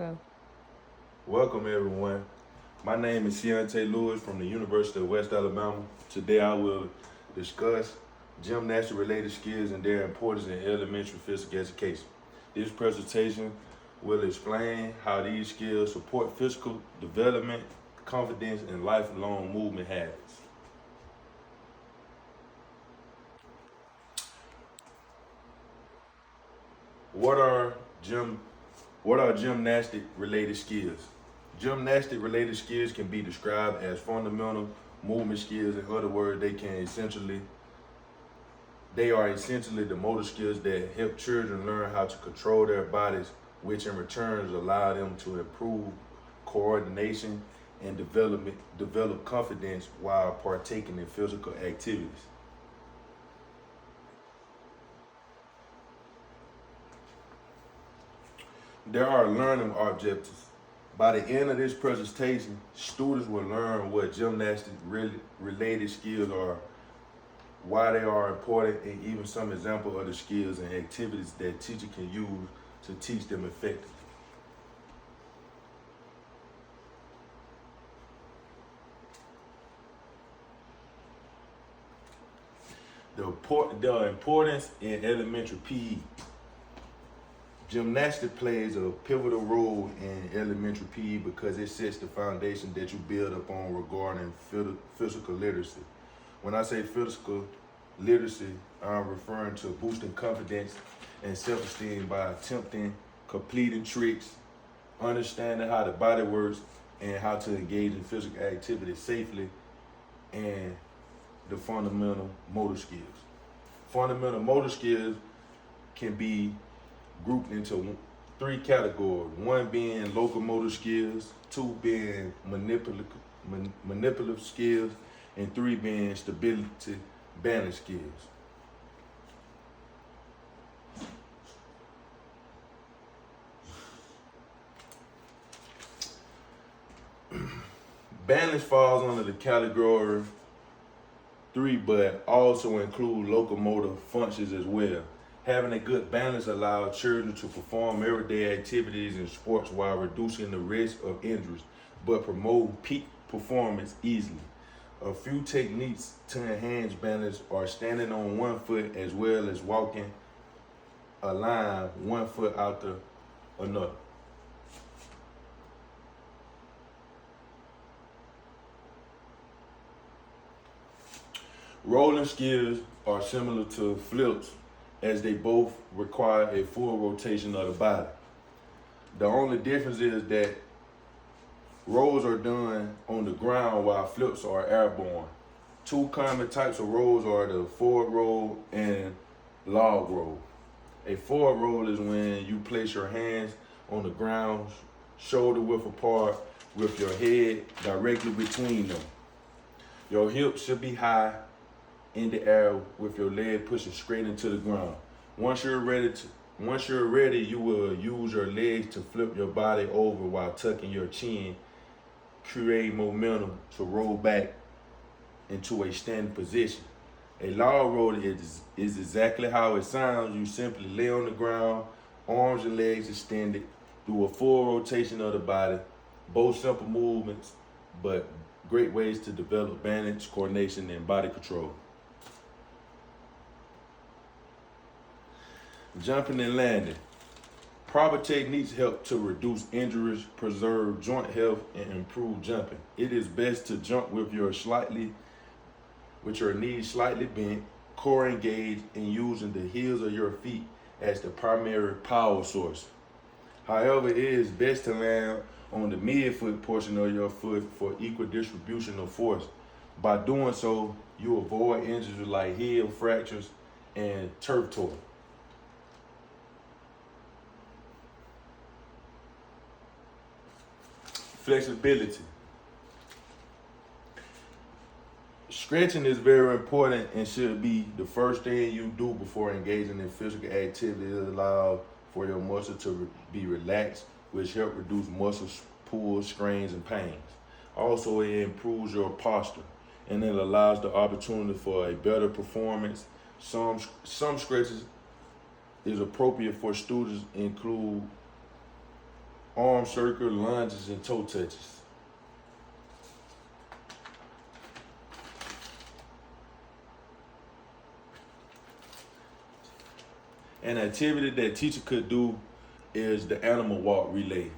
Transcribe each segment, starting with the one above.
Go. Welcome everyone. My name is Keontae Lewis from the University of West Alabama. Today I will discuss gymnastic related skills and their importance in elementary physical education. This presentation will explain how these skills support physical development, confidence, and lifelong movement habits. What are gym what are gymnastic related skills? Gymnastic related skills can be described as fundamental movement skills. In other words, they are essentially the motor skills that help children learn how to control their bodies, which in return allow them to improve coordination and develop confidence while partaking in physical activities. There are learning objectives. By the end of this presentation, students will learn what gymnastic related skills are, why they are important, and even some example of the skills and activities that teacher can use to teach them effectively. The importance in elementary PE. Gymnastics plays a pivotal role in elementary PE because it sets the foundation that you build upon regarding physical literacy. When I say physical literacy, I'm referring to boosting confidence and self-esteem by attempting, completing tricks, understanding how the body works, and how to engage in physical activity safely, and the fundamental motor skills. Fundamental motor skills can be grouped into three categories. One being locomotor skills, two being manipulative skills, and three being stability balance skills. Balance falls under the category three, but also include locomotor functions as well. Having a good balance allows children to perform everyday activities and sports while reducing the risk of injuries, but promote peak performance easily. A few techniques to enhance balance are standing on one foot as well as walking a line one foot after another. Rolling skills are similar to flips as they both require a full rotation of the body. The only difference is that rolls are done on the ground while flips are airborne. Two common types of rolls are the forward roll and log roll. A forward roll is when you place your hands on the ground, shoulder width apart, with your head directly between them. Your hips should be high in the air with your leg pushing straight into the ground. Once you're ready, you will use your legs to flip your body over while tucking your chin, create momentum to roll back into a standing position. A log roll is exactly how it sounds. You simply lay on the ground, arms and legs extended, do a full rotation of the body. Both simple movements, but great ways to develop balance, coordination, and body control. Jumping and landing. Proper techniques help to reduce injuries, preserve joint health, and improve jumping. It is best to jump with your knees slightly bent, core engaged, and using the heels of your feet as the primary power source. However, it is best to land on the midfoot portion of your foot for equal distribution of force. By doing so, you avoid injuries like heel fractures and turf toe. Flexibility. Stretching is very important and should be the first thing you do before engaging in physical activity. It allows for your muscle to be relaxed, which help reduce muscle pulls, strains, and pains. Also, it improves your posture and it allows the opportunity for a better performance. Some stretches is appropriate for students include arm circle, lunges, and toe touches. An activity that teacher could do is the animal walk relay.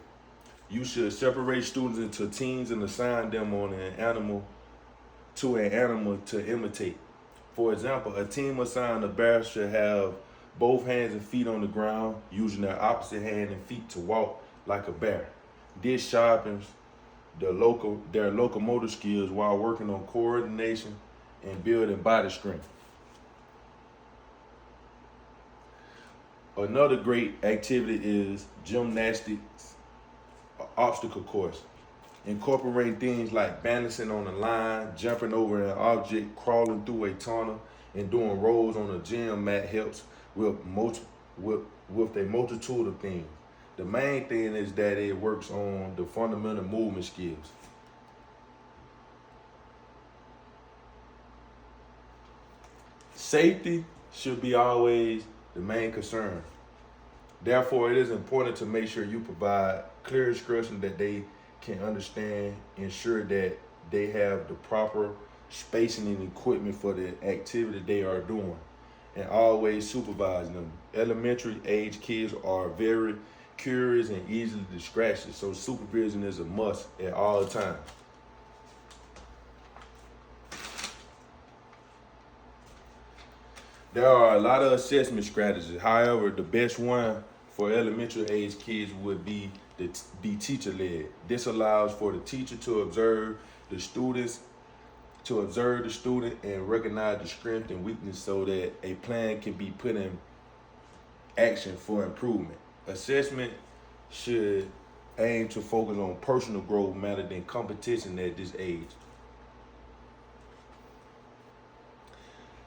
You should separate students into teams and assign them on an animal to imitate. For example, a team assigned a bear should have both hands and feet on the ground, using their opposite hand and feet to walk like a bear. This sharpens their locomotor skills while working on coordination and building body strength. Another great activity is gymnastics obstacle course. Incorporating things like balancing on a line, jumping over an object, crawling through a tunnel, and doing rolls on a gym mat helps with a multitude of things. The main thing is that it works on the fundamental movement skills. Safety should be always the main concern. Therefore, it is important to make sure you provide clear instruction that they can understand, ensure that they have the proper spacing and equipment for the activity they are doing, and always supervise them. Elementary age kids are very curious and easily distracted, so supervision is a must at all times. There are a lot of assessment strategies. However, the best one for elementary age kids would be teacher-led. This allows for the teacher to observe the student and recognize the strength and weakness so that a plan can be put in action for improvement. Assessment should aim to focus on personal growth rather than competition at this age.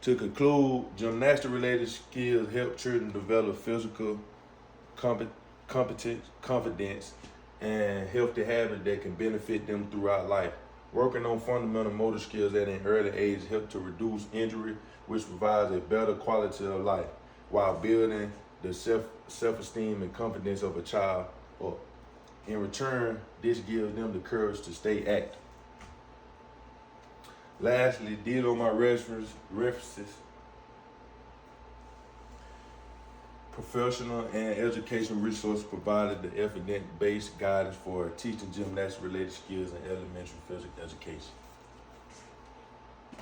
To conclude, gymnastic-related skills help children develop physical competence, confidence, and healthy habits that can benefit them throughout life. Working on fundamental motor skills at an early age helps to reduce injury, which provides a better quality of life, while building the self-esteem and confidence of a child up. In return, this gives them the courage to stay active. Lastly, these are my references. Professional and educational resources provided the evidence-based guidance for teaching gymnastics-related skills in elementary physical education.